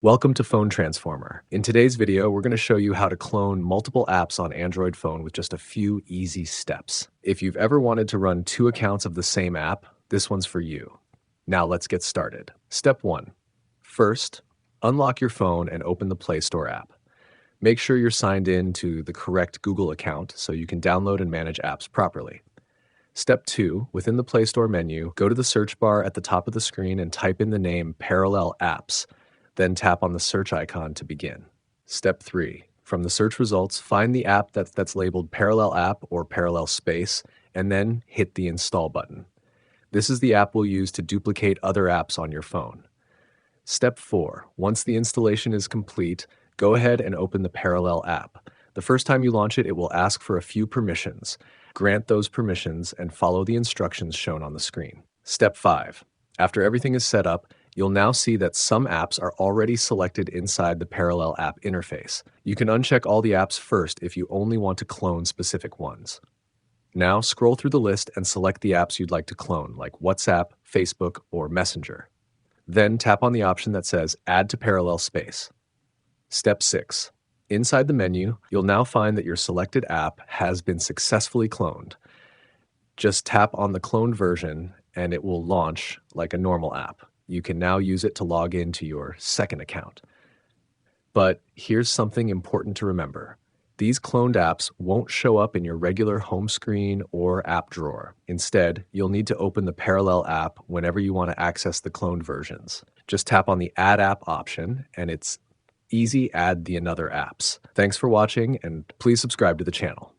Welcome to Phone Transformer. In today's video, we're going to show you how to clone multiple apps on Android phone with just a few easy steps. If you've ever wanted to run two accounts of the same app, this one's for you. Now let's get started. Step 1. First, unlock your phone and open the Play Store app. Make sure you're signed in to the correct Google account so you can download and manage apps properly. Step 2, within the Play Store menu, go to the search bar at the top of the screen and type in the name Parallel Apps. Then tap on the search icon to begin. Step 3. From the search results, find the app that's labeled Parallel App or Parallel Space, and then hit the Install button. This is the app we'll use to duplicate other apps on your phone. Step 4. Once the installation is complete, go ahead and open the Parallel app. The first time you launch it, it will ask for a few permissions. Grant those permissions and follow the instructions shown on the screen. Step 5. After everything is set up, you'll now see that some apps are already selected inside the Parallel app interface. You can uncheck all the apps first if you only want to clone specific ones. Now scroll through the list and select the apps you'd like to clone, like WhatsApp, Facebook, or Messenger. Then tap on the option that says Add to Parallel Space. Step 6. Inside the menu, you'll now find that your selected app has been successfully cloned. Just tap on the cloned version and it will launch like a normal app. You can now use it to log into your second account. But here's something important to remember. These cloned apps won't show up in your regular home screen or app drawer. Instead, you'll need to open the Parallel app whenever you want to access the cloned versions. Just tap on the Add App option, and it's easy. Add the other apps. Thanks for watching, and please subscribe to the channel.